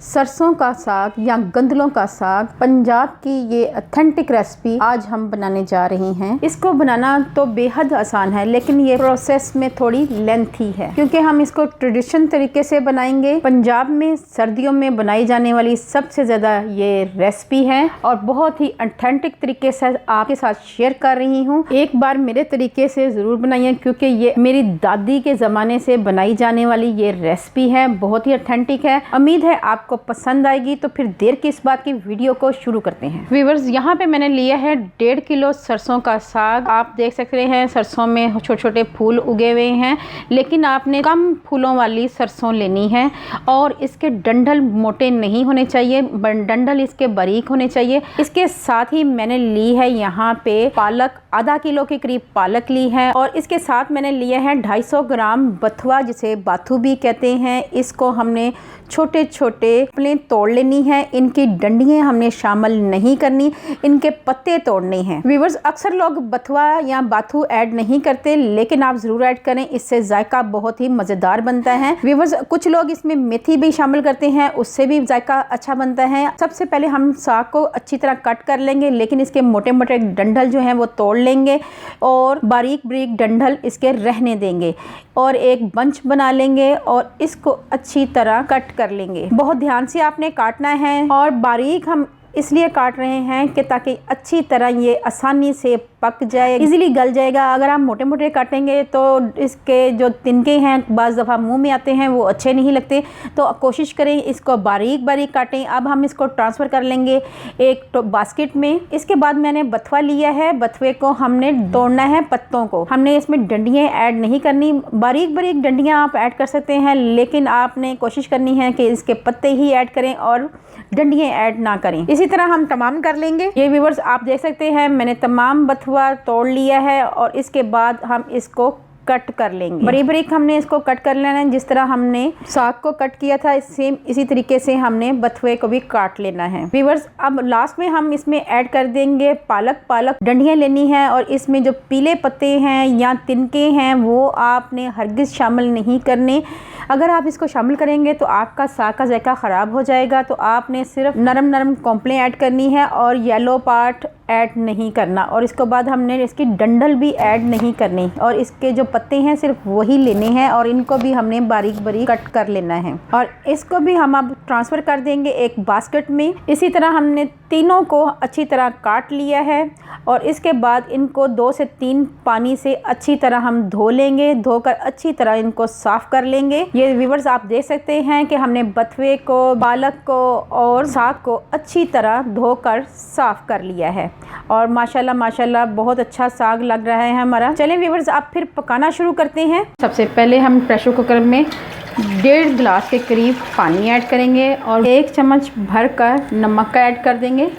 सरसों का साग या गंदलों का साग, पंजाब की ये ऑथेंटिक रेसिपी आज हम बनाने जा रहे हैं। इसको बनाना तो बेहद आसान है, लेकिन ये प्रोसेस में थोड़ी लेंथी है क्योंकि हम इसको ट्रेडिशन तरीके से बनाएंगे। पंजाब में सर्दियों में बनाई जाने वाली सबसे ज़्यादा ये रेसिपी है और बहुत ही ऑथेंटिक तरीके से आपके साथ शेयर कर रही हूँ। एक बार मेरे तरीके से ज़रूर बनाइए क्योंकि ये मेरी दादी के ज़माने से बनाई जाने वाली ये रेसिपी है, बहुत ही ऑथेंटिक है। उम्मीद है आप को पसंद आएगी। तो फिर देर किस बात की, वीडियो को शुरू करते हैं। व्यूअर्स, यहाँ पे मैंने लिया है 1.5 किलो सरसों का साग। आप देख सकते हैं सरसों में छोटे छोटे फूल उगे हुए हैं, लेकिन आपने कम फूलों वाली सरसों लेनी है और इसके डंठल मोटे नहीं होने चाहिए, डंठल इसके बारीक होने चाहिए। इसके साथ ही मैंने ली है यहाँ पे पालक, आधा किलो के करीब पालक ली है और इसके साथ मैंने लिया है 250 ग्राम बथुआ, जिसे बाथू भी कहते हैं। इसको हमने छोटे छोटे पलें तोड़ लेनी है। इनकी डंडियां हमने शामिल नहीं करनी, इनके पत्ते तोड़ने हैं। व्यूअर्स, अक्सर लोग बथुआ या बाथू ऐड नहीं करते, लेकिन आप जरूर ऐड करें, इससे जायका बहुत ही मजेदार बनता है। व्यूअर्स, कुछ लोग इसमें मेथी भी शामिल करते हैं, उससे भी जायका अच्छा बनता है। सबसे पहले हम साग को अच्छी तरह कट कर लेंगे, लेकिन इसके मोटे मोटे डंठल जो हैं वो तोड़ लेंगे और बारीक बारीक डंठल इसके रहने देंगे और एक बंच बना लेंगे और इसको अच्छी तरह कट कर लेंगे। बहुत ध्यान से आपने काटना है और बारीक हम इसलिए काट रहे हैं कि ताकि अच्छी तरह ये आसानी से पक जाए, इजीली गल जाएगा। अगर आप मोटे मोटे काटेंगे तो इसके जो तिनके हैं बाज़ दफ़ा मुंह में आते हैं, वो अच्छे नहीं लगते। तो कोशिश करें इसको बारीक बारीक काटें। अब हम इसको ट्रांसफ़र कर लेंगे एक बास्केट में। इसके बाद मैंने बथुआ लिया है, बथुए को हमने तोड़ना है, पत्तों को हमने इसमें डंडियाँ ऐड नहीं करनी। बारीक बारीक डंडियाँ आप ऐड कर सकते हैं, लेकिन आपने कोशिश करनी है कि इसके पत्ते ही ऐड करें और डंडियाँ ऐड ना करें। इसी तरह हम तमाम कर लेंगे। ये व्यूअर्स, आप देख सकते हैं मैंने तमाम बथुआ तोड़ लिया है और इसके बाद हम इसको कट कर लेंगे। बरीक बरीक हमने इसको कट कर लेना है। जिस तरह हमने साग को कट किया था, सेम इसी तरीके से हमने बथुए को भी काट लेना है। व्यूअर्स, अब लास्ट में हम इसमें ऐड कर देंगे पालक। पालक डंडियाँ लेनी है और इसमें जो पीले पत्ते हैं या तिनके हैं वो आपने हरगिज़ शामिल नहीं करने। अगर आप इसको शामिल करेंगे तो आपका साग का जायका ख़राब हो जाएगा। तो आपने सिर्फ नरम नरम कॉम्पलें ऐड करनी है और येलो पार्ट ऐड नहीं करना। और इसके बाद हमने इसकी डंठल भी ऐड नहीं करनी और इसके जो पत्ते हैं सिर्फ वही लेने हैं और इनको भी हमने बारीक बारीक कट कर लेना है और इसको भी हम अब ट्रांसफ़र कर देंगे एक बास्केट में। इसी तरह हमने तीनों को अच्छी तरह काट लिया है और इसके बाद इनको 2 से 3 पानी से अच्छी तरह हम धो लेंगे। धोकर अच्छी तरह इनको साफ़ कर लेंगे। ये व्यूअर्स, आप देख सकते हैं कि हमने बथुए को, पालक को और साग को अच्छी तरह धोकर साफ़ कर लिया है और माशाल्लाह माशाल्लाह बहुत अच्छा साग लग रहा है हमारा। चलें व्यूअर्स, आप फिर पकाना शुरू करते हैं। सबसे पहले हम प्रेशर कुकर में 1.5 गिलास के करीब पानी ऐड करेंगे और 1 चम्मच भर कर नमक का ऐड कर देंगे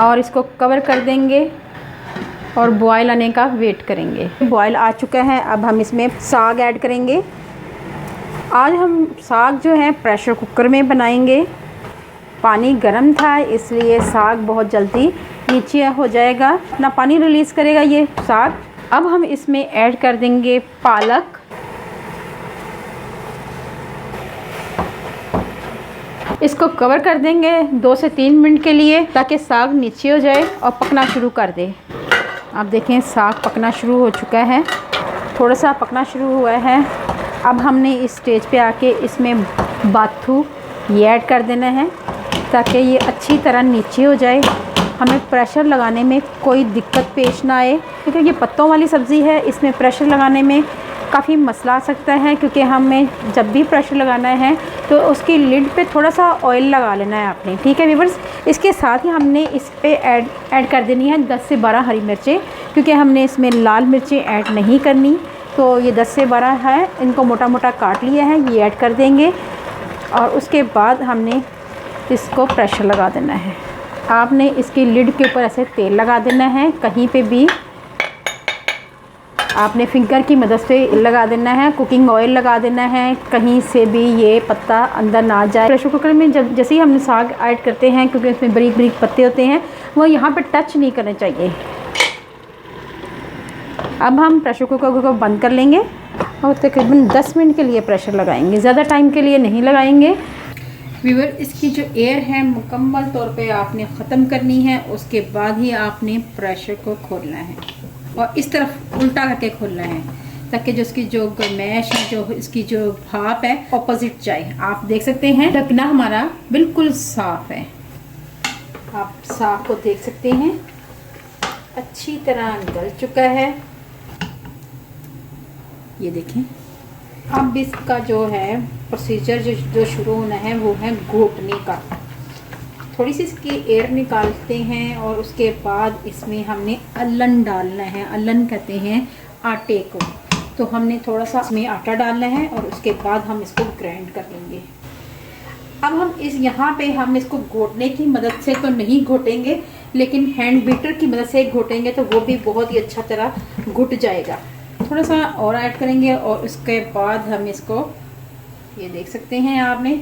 और इसको कवर कर देंगे और बॉयल आने का वेट करेंगे। बॉयल आ चुका है, अब हम इसमें साग ऐड करेंगे। आज हम साग जो है प्रेशर कुकर में बनाएंगे। पानी गर्म था इसलिए साग बहुत जल्दी नीचे हो जाएगा, अपना पानी रिलीज़ करेगा ये साग। अब हम इसमें ऐड कर देंगे पालक। इसको कवर कर देंगे 2 से 3 मिनट के लिए ताकि साग नीचे हो जाए और पकना शुरू कर दे। आप देखें साग पकना शुरू हो चुका है, थोड़ा सा पकना शुरू हुआ है। अब हमने इस स्टेज पे आके इसमें बाथू ये ऐड कर देना है ताकि ये अच्छी तरह नीचे हो जाए, हमें प्रेशर लगाने में कोई दिक्कत पेश ना आए। क्योंकि ये पत्तों वाली सब्ज़ी है, इसमें प्रेशर लगाने में काफ़ी मसला आ सकता है क्योंकि हमें जब भी प्रेशर लगाना है तो उसकी लिड पे थोड़ा सा ऑयल लगा लेना है आपने। ठीक है व्यूअर्स, इसके साथ ही हमने इस पे ऐड कर देनी है 10 से 12 हरी मिर्चें, क्योंकि हमने इसमें लाल मिर्चें ऐड नहीं करनी। तो ये 10 से 12 है, इनको मोटा मोटा काट लिया है, ये ऐड कर देंगे और उसके बाद हमने इसको प्रेशर लगा देना है। आपने इसकी लिड के ऊपर ऐसे तेल लगा देना है, कहीं पे भी आपने फिंगर की मदद से लगा देना है, कुकिंग ऑयल लगा देना है, कहीं से भी ये पत्ता अंदर ना जाए। प्रेशर कुकर में जैसे ही हम साग ऐड करते हैं, क्योंकि इसमें बारीक बारीक पत्ते होते हैं, वो यहाँ पे टच नहीं करने चाहिए। अब हम प्रेशर कुकर को बंद कर लेंगे और तकरीबन 10 मिनट के लिए प्रेशर लगाएंगे, ज़्यादा टाइम के लिए नहीं लगाएंगे। व्यूअर, इसकी जो एयर है मुकम्मल तौर पे आपने ख़त्म करनी है, उसके बाद ही आपने प्रेशर को खोलना है और इस तरफ उल्टा करके खोलना है ताकि जो इसकी जो गर्मैश है, जो इसकी जो भाप है, ऑपोजिट जाए। आप देख सकते हैं ढकना हमारा बिल्कुल साफ है, आप साफ को देख सकते हैं, अच्छी तरह गल चुका है। ये देखें। अब इसका जो है प्रोसीजर जो शुरू होना है वो है घोटने का। थोड़ी सी इसकी एयर निकालते हैं और उसके बाद इसमें हमने अल्लन डालना है। अल्लन कहते हैं आटे को। तो हमने थोड़ा सा इसमें आटा डालना है और उसके बाद हम इसको ग्राइंड कर लेंगे। अब हम यहाँ पे हम इसको घोटने की मदद से तो नहीं घोटेंगे, लेकिन हैंड बीटर की मदद से घोटेंगे तो वो भी बहुत ही अच्छा तरह घुट जाएगा। थोड़ा सा और ऐड करेंगे और उसके बाद हम इसको, ये देख सकते हैं आपने,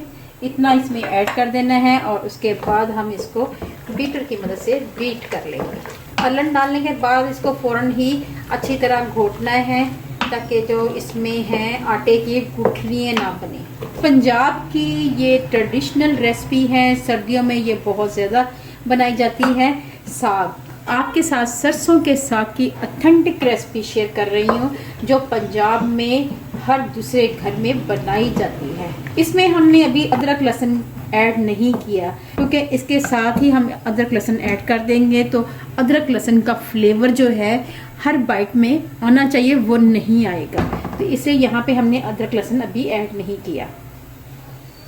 इतना इसमें ऐड कर देना है और उसके बाद हम इसको बीटर की मदद से बीट कर लेंगे। अल्लन डालने के बाद इसको फ़ौरन ही अच्छी तरह घोटना है ताकि जो इसमें है आटे की गुठलियाँ ना बने। पंजाब की ये ट्रेडिशनल रेसिपी है, सर्दियों में ये बहुत ज़्यादा बनाई जाती है। साग, आपके साथ सरसों के साग की ऑथेंटिक रेसिपी शेयर कर रही हूँ जो पंजाब में हर दूसरे घर में बनाई जाती है। इसमें हमने अभी अदरक लहसुन ऐड नहीं किया क्योंकि इसके साथ ही हम अदरक लहसुन ऐड कर देंगे तो अदरक लहसुन का फ्लेवर जो है हर बाइट में आना चाहिए, वो नहीं आएगा। तो इसे यहाँ पे हमने अदरक लहसुन अभी ऐड नहीं किया।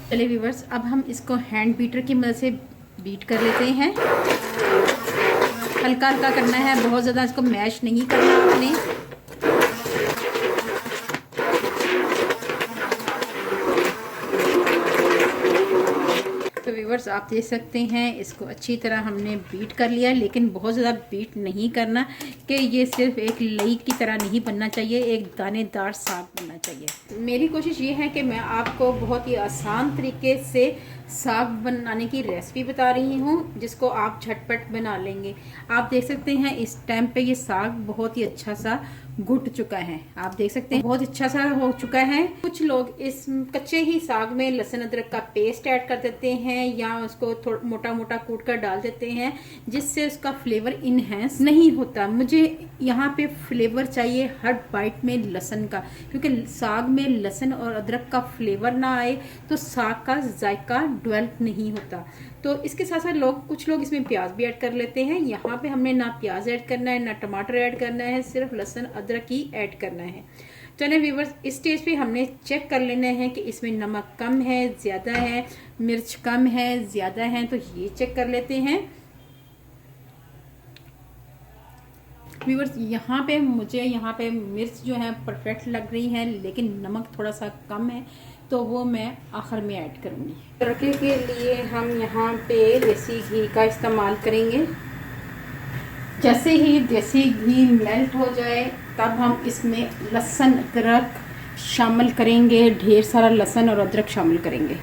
चलिए व्यूअर्स, अब हम इसको हैंड बीटर की मदद से बीट कर लेते हैं। हल्का हल्का करना है, बहुत ज़्यादा इसको मैश नहीं करना आपने। तो व्यूअर्स, आप देख सकते हैं इसको अच्छी तरह हमने बीट कर लिया, लेकिन बहुत ज़्यादा बीट नहीं करना कि ये सिर्फ एक लई की तरह नहीं बनना चाहिए, एक दानेदार साग बनना चाहिए। मेरी कोशिश ये है कि मैं आपको बहुत ही आसान तरीके से साग बनाने की रेसिपी बता रही हूँ जिसको आप झटपट बना लेंगे। आप देख सकते हैं इस टाइम पे ये साग बहुत ही अच्छा सा घुट चुका है। आप देख सकते हैं बहुत अच्छा सा हो चुका है। कुछ लोग इस कच्चे ही साग में लहसुन अदरक का पेस्ट ऐड कर देते हैं या उसको थोड़ा मोटा मोटा कूट कर डाल देते हैं जिससे उसका फ्लेवर इनहेंस नहीं होता। मुझे यहाँ पे फ्लेवर चाहिए हर बाइट में लहसुन का, क्योंकि साग में लहसुन और अदरक का फ्लेवर ना आए तो साग का जायका डेवलप नहीं होता। तो इसके साथ साथ कुछ लोग इसमें प्याज भी ऐड कर लेते हैं। यहाँ पे हमने ना प्याज ऐड करना है ना टमाटर ऐड करना है, सिर्फ लहसुन अदरक ही ऐड करना है। चलिए व्यूअर्स, इस स्टेज पे हमने चेक कर लेना है कि इसमें नमक कम है, ज़्यादा है, मिर्च कम है, ज़्यादा है, तो ये चेक कर लेते हैं। व्यूअर्स, मुझे यहाँ पे मिर्च जो है परफेक्ट लग रही है, लेकिन नमक थोड़ा सा कम है तो वो मैं आखिर में ऐड करूँगी। तड़के के लिए हम यहाँ पे देसी घी का इस्तेमाल करेंगे। जैसे ही देसी घी मेल्ट हो जाए तब हम इसमें लहसुन अदरक शामिल करेंगे, ढेर सारा लहसुन और अदरक शामिल करेंगे।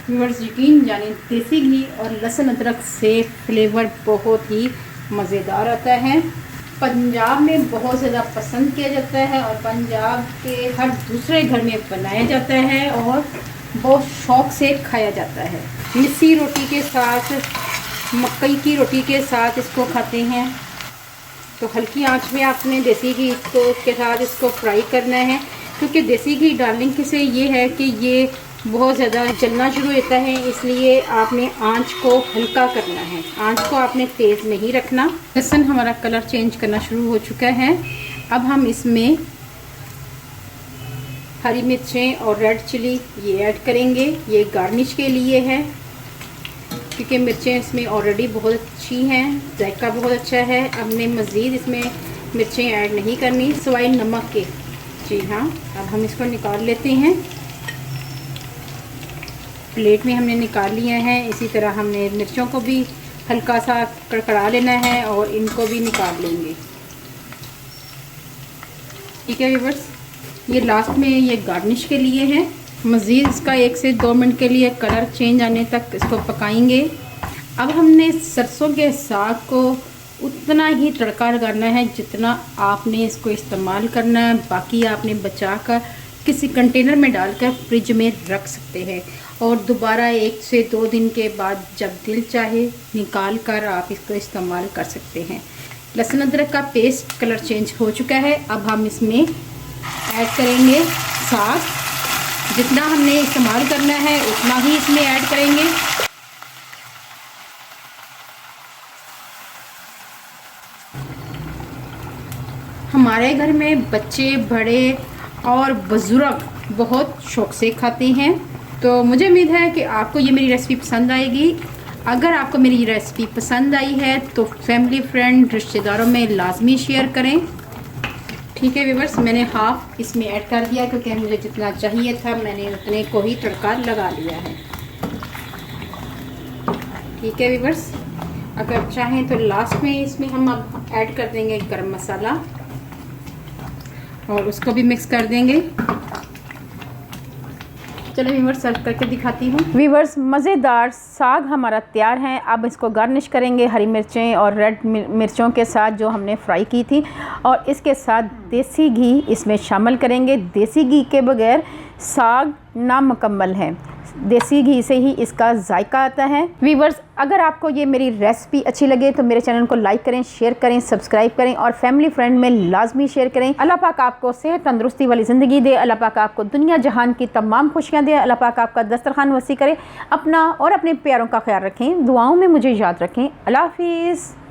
व्यूअर्स, यकीन जाने देसी घी और लहसुन अदरक से फ्लेवर बहुत ही मज़ेदार आता है। पंजाब में बहुत ज़्यादा पसंद किया जाता है और पंजाब के हर दूसरे घर में बनाया जाता है और बहुत शौक़ से खाया जाता है। मिस्सी रोटी के साथ, मकई की रोटी के साथ इसको खाते हैं। तो हल्की आंच में आपने देसी घी के साथ इसको फ्राई करना है, क्योंकि देसी घी डालने से ये है कि ये बहुत ज़्यादा जलना शुरू होता है, इसलिए आपने आंच को हल्का करना है, आंच को आपने तेज़ नहीं रखना। लहसुन हमारा कलर चेंज करना शुरू हो चुका है। अब हम इसमें हरी मिर्चें और रेड चिली ये ऐड करेंगे। ये गार्निश के लिए है क्योंकि मिर्चें इसमें ऑलरेडी बहुत अच्छी हैं, जायका बहुत अच्छा है। हमने मज़ीद इसमें मिर्चें ऐड नहीं करनी सिवाय नमक के। जी हाँ, अब हम इसको निकाल लेते हैं। प्लेट में हमने निकाल लिया है। इसी तरह हमने मिर्चों को भी हल्का सा कड़कड़ा लेना है और इनको भी निकाल लेंगे। ठीक है व्यूअर्स, ये लास्ट में ये गार्निश के लिए है। मज़ीद इसका 1 से 2 मिनट के लिए कलर चेंज आने तक इसको पकाएंगे। अब हमने सरसों के साग को उतना ही तड़का लगाना है जितना आपने इसको इस्तेमाल करना है। बाकी आपने बचा कर किसी कंटेनर में डालकर फ्रिज में रख सकते हैं। और दोबारा 1 से 2 दिन के बाद जब दिल चाहे निकाल कर आप इसको इस्तेमाल कर सकते हैं। लहसुन अदरक का पेस्ट कलर चेंज हो चुका है। अब हम इसमें ऐड करेंगे साग। जितना हमने इस्तेमाल करना है उतना ही इसमें ऐड करेंगे। हमारे घर में बच्चे, बड़े और बुज़ुर्ग बहुत शौक़ से खाते हैं, तो मुझे उम्मीद है कि आपको ये मेरी रेसिपी पसंद आएगी। अगर आपको मेरी ये रेसिपी पसंद आई है तो फैमिली, फ्रेंड, रिश्तेदारों में लाजमी शेयर करें। ठीक है व्यूअर्स, मैंने हाफ़ इसमें ऐड कर दिया क्योंकि मुझे जितना चाहिए था मैंने उतने को ही तड़का लगा लिया है। ठीक है व्यूअर्स, अगर चाहें तो लास्ट में इसमें हम अब ऐड कर देंगे गरम मसाला और उसको भी मिक्स कर देंगे। चलो व्यूअर्स, सर्व करके दिखाती हूँ। व्यूअर्स, मज़ेदार साग हमारा तैयार है। अब इसको गार्निश करेंगे हरी मिर्चें और रेड मिर्चों के साथ जो हमने फ्राई की थी, और इसके साथ देसी घी इसमें शामिल करेंगे। देसी घी के बगैर साग नामुकम्मल है, देसी घी से ही इसका जायका आता है। व्यूअर्स, अगर आपको ये मेरी रेसिपी अच्छी लगे तो मेरे चैनल को लाइक करें, शेयर करें, सब्सक्राइब करें और फैमिली फ्रेंड में लाजमी शेयर करें। अल्लाह पाक आपको सेहत तंदुरुस्ती वाली ज़िंदगी दे। अल्लाह पाक आपको दुनिया जहान की तमाम खुशियाँ दे। अल्लाह पाक आपका दस्तरखान वसी करे। अपना और अपने प्यारों का ख्याल रखें, दुआओं में मुझे याद रखें। अल्लाह हाफिज़।